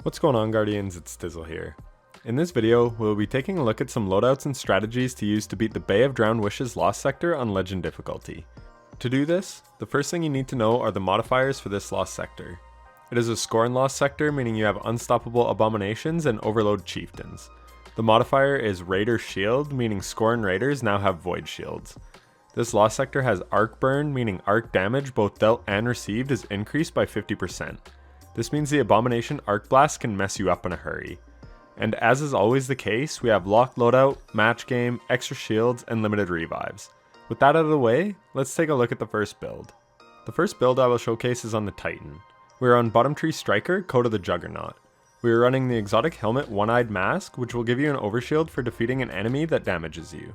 What's going on, Guardians? It's Dizzle here. In this video, we'll be taking a look at some loadouts and strategies to use to beat the Bay of Drowned Wishes Lost Sector on Legend difficulty. To do this, the first thing you need to know are the modifiers for this Lost Sector. It is a Scorn Lost Sector, meaning you have Unstoppable Abominations and Overload Chieftains. The modifier is Raider Shield, meaning Scorn Raiders now have Void Shields. This Lost Sector has Arc Burn, meaning arc damage both dealt and received is increased by 50%. This means the Abomination Arc Blast can mess you up in a hurry. And as is always the case, we have Locked Loadout, Match Game, Extra Shields, and Limited Revives. With that out of the way, let's take a look at the first build. The first build I will showcase is on the Titan. We are on Bottom Tree Striker, Code of the Juggernaut. We are running the Exotic Helmet One-Eyed Mask, which will give you an overshield for defeating an enemy that damages you.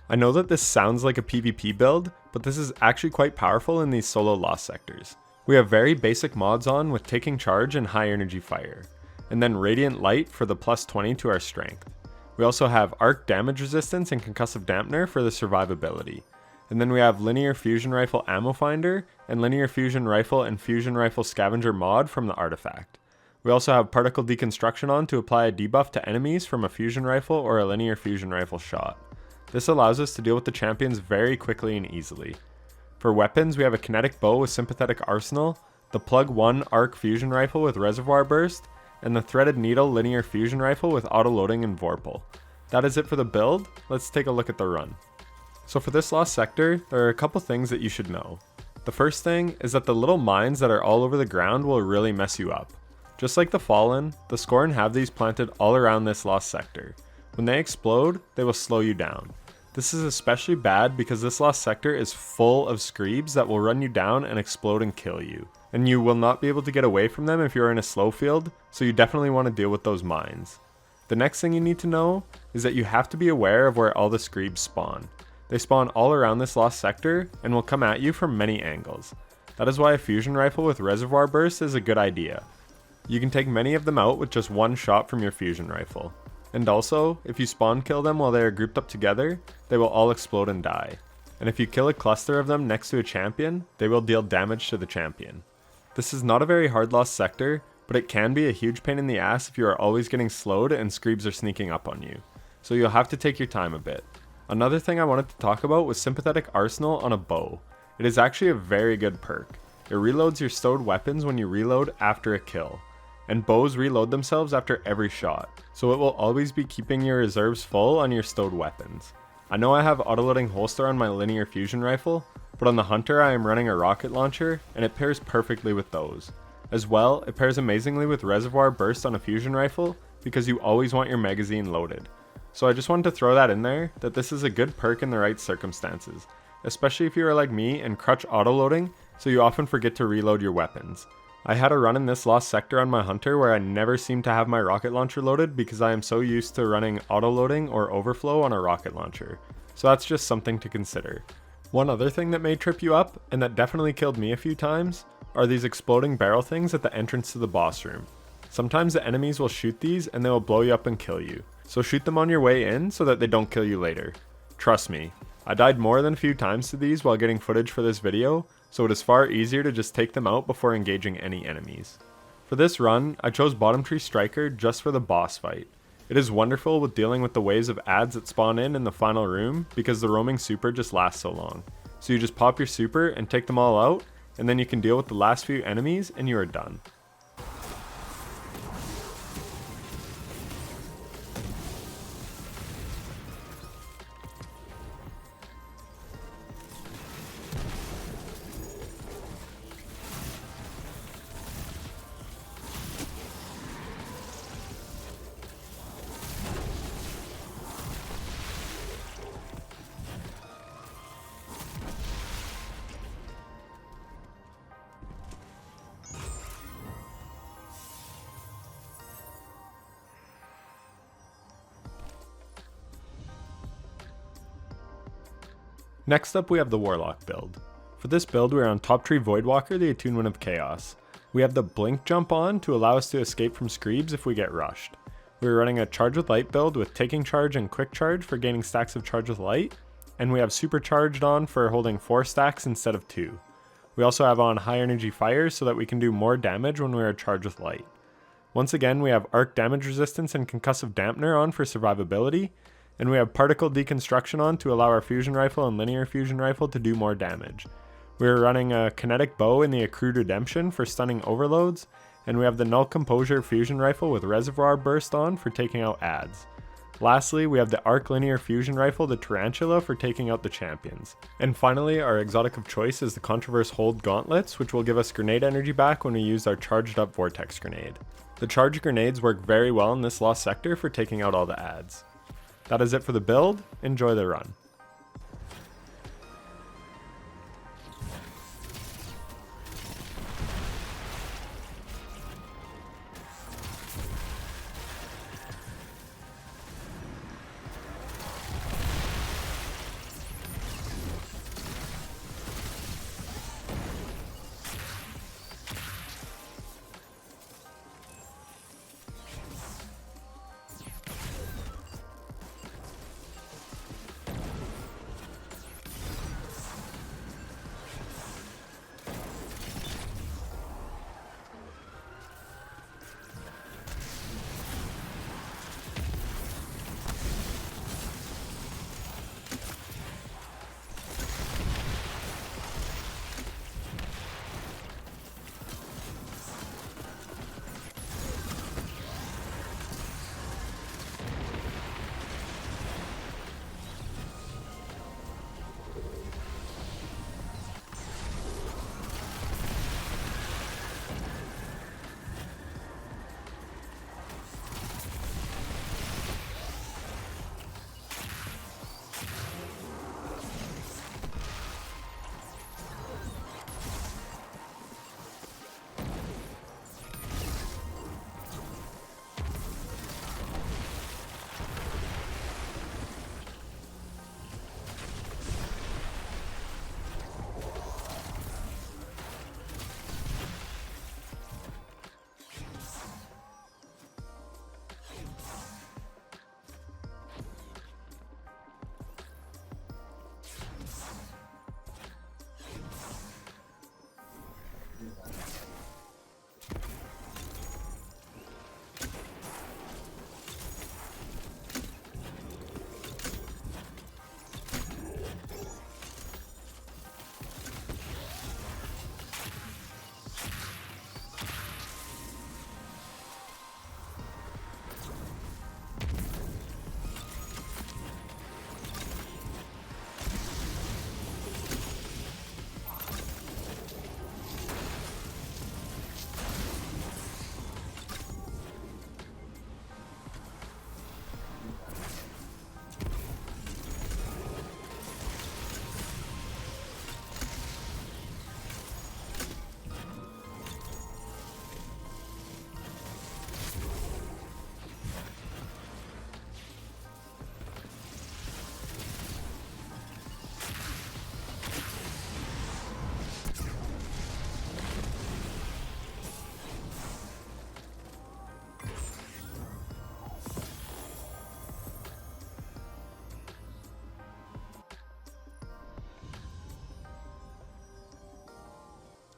I know that this sounds like a PvP build, but this is actually quite powerful in these solo Lost Sectors. We have very basic mods on with Taking Charge and High Energy Fire, and then Radiant Light for the plus 20 to our strength. We also have Arc Damage Resistance and Concussive Dampener for the survivability. And then we have Linear Fusion Rifle Ammo Finder and Linear Fusion Rifle and Fusion Rifle Scavenger mod from the artifact. We also have Particle Deconstruction on to apply a debuff to enemies from a Fusion Rifle or a Linear Fusion Rifle shot. This allows us to deal with the champions very quickly and easily. For weapons, we have a Kinetic Bow with Sympathetic Arsenal, the Plug 1 Arc Fusion Rifle with Reservoir Burst, and the Threaded Needle Linear Fusion Rifle with Auto-Loading and Vorpal. That is it for the build. Let's take a look at the run. So for this Lost Sector, there are a couple things that you should know. The first thing is that the little mines that are all over the ground will really mess you up. Just like the Fallen, the Scorn have these planted all around this Lost Sector. When they explode, they will slow you down. This is especially bad because this Lost Sector is full of Screebs that will run you down and explode and kill you. And you will not be able to get away from them if you're in a slow field, so you definitely want to deal with those mines. The next thing you need to know is that you have to be aware of where all the Screebs spawn. They spawn all around this Lost Sector and will come at you from many angles. That is why a Fusion Rifle with Reservoir Burst is a good idea. You can take many of them out with just one shot from your Fusion Rifle. And also, if you spawn kill them while they are grouped up together, they will all explode and die. And if you kill a cluster of them next to a champion, they will deal damage to the champion. This is not a very hard Lost Sector, but it can be a huge pain in the ass if you are always getting slowed and Screebs are sneaking up on you. So you'll have to take your time a bit. Another thing I wanted to talk about was Sympathetic Arsenal on a bow. It is actually a very good perk. It reloads your stowed weapons when you reload after a kill. And bows reload themselves after every shot, so it will always be keeping your reserves full on your stowed weapons. I know I have autoloading holster on my Linear Fusion Rifle, but on the Hunter I am running a rocket launcher, and it pairs perfectly with those. As well, it pairs amazingly with Reservoir Burst on a Fusion Rifle, because you always want your magazine loaded. So I just wanted to throw that in there, that this is a good perk in the right circumstances, especially if you are like me and crutch autoloading, so you often forget to reload your weapons. I had a run in this Lost Sector on my Hunter where I never seemed to have my rocket launcher loaded because I am so used to running auto-loading or overflow on a rocket launcher. So that's just something to consider. One other thing that may trip you up, and that definitely killed me a few times, are these exploding barrel things at the entrance to the boss room. Sometimes the enemies will shoot these and they will blow you up and kill you. So shoot them on your way in so that they don't kill you later. Trust me, I died more than a few times to these while getting footage for this video, so it is far easier to just take them out before engaging any enemies. For this run, I chose Bottom Tree Striker just for the boss fight. It is wonderful with dealing with the waves of ads that spawn in the final room because the roaming super just lasts so long. So you just pop your super and take them all out, and then you can deal with the last few enemies and you are done. Next up we have the Warlock Build. For this build we are on Top Tree Voidwalker, the Attunement of Chaos. We have the Blink Jump on to allow us to escape from Screebs if we get rushed. We are running a Charge with Light build with Taking Charge and Quick Charge for gaining stacks of Charge with Light, and we have Supercharged on for holding 4 stacks instead of 2. We also have on High Energy Fire so that we can do more damage when we are charged with Light. Once again, we have arc damage resistance and concussive dampener on for survivability, and we have particle deconstruction on to allow our fusion rifle and linear fusion rifle to do more damage. We're running a kinetic bow in the accrued redemption for stunning overloads, and we have the null composure fusion rifle with reservoir burst on for taking out adds. Lastly, we have the arc linear fusion rifle, the tarantula, for taking out the champions. And finally, our exotic of choice is the controverse hold gauntlets, which will give us grenade energy back when we use our charged up vortex grenade. The charged grenades work very well in this lost sector for taking out all the adds. That is it for the build. Enjoy the run.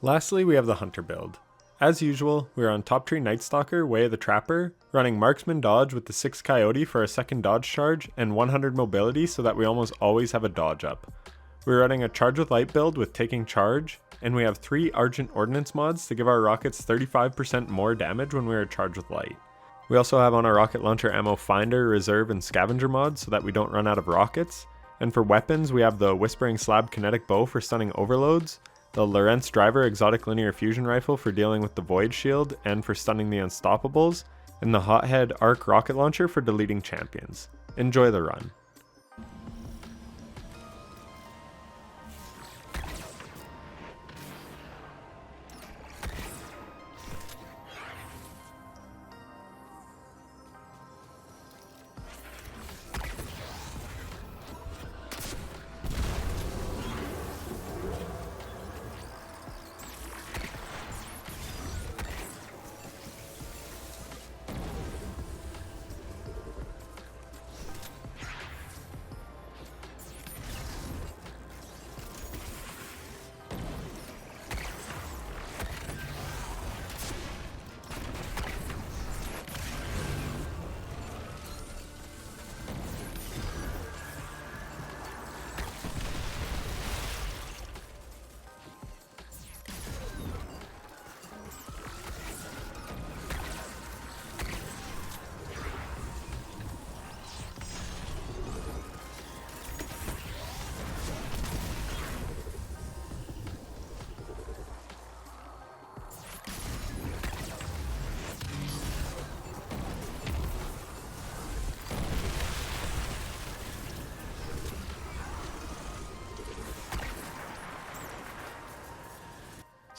Lastly, we have the Hunter build. As usual, we are on Top Tree Night Stalker, Way of the Trapper, running Marksman Dodge with the 6 Coyote for a second dodge charge and 100 mobility so that we almost always have a dodge up. We're running a Charge with Light build with Taking Charge, and we have 3 Argent Ordnance mods to give our rockets 35% more damage when we are charged with light. We also have on our rocket launcher ammo Finder, Reserve, and Scavenger mods so that we don't run out of rockets. And for weapons, we have the Whispering Slab Kinetic Bow for stunning overloads, the Lorentz Driver Exotic Linear Fusion Rifle for dealing with the Void Shield and for stunning the Unstoppables, and the Hothead Arc Rocket Launcher for deleting champions. Enjoy the run.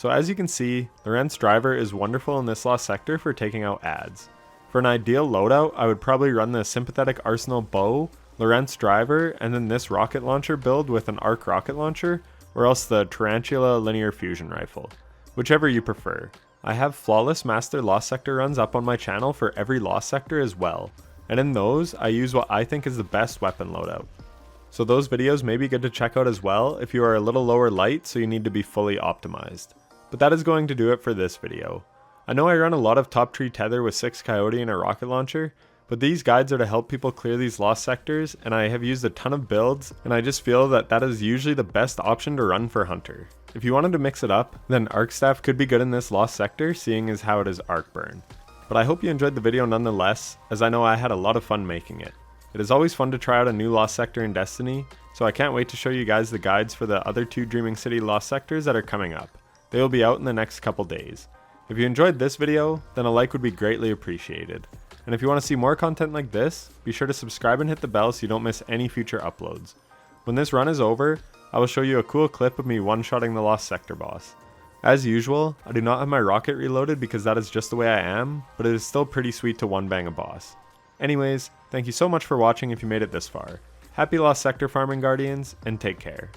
So as you can see, Lorentz Driver is wonderful in this lost sector for taking out ads. For an ideal loadout, I would probably run the Sympathetic Arsenal Bow, Lorentz Driver, and then this rocket launcher build with an arc rocket launcher, or else the Tarantula Linear Fusion Rifle, whichever you prefer. I have flawless master lost sector runs up on my channel for every lost sector as well, and in those, I use what I think is the best weapon loadout. So those videos may be good to check out as well if you are a little lower light so you need to be fully optimized. But that is going to do it for this video. I know I run a lot of top tree tether with 6 coyote and a rocket launcher, but these guides are to help people clear these lost sectors, and I have used a ton of builds, and I just feel that that is usually the best option to run for hunter. If you wanted to mix it up, then arc staff could be good in this lost sector, seeing as how it is arc burn. But I hope you enjoyed the video nonetheless, as I know I had a lot of fun making it. It is always fun to try out a new lost sector in Destiny, so I can't wait to show you guys the guides for the other 2 Dreaming City lost sectors that are coming up. They will be out in the next couple days. If you enjoyed this video, then a like would be greatly appreciated. And if you want to see more content like this, be sure to subscribe and hit the bell so you don't miss any future uploads. When this run is over, I will show you a cool clip of me one-shotting the lost sector boss. As usual, I do not have my rocket reloaded because that is just the way I am, but it is still pretty sweet to one-bang a boss. Anyways, thank you so much for watching if you made it this far. Happy lost sector farming, Guardians, and take care.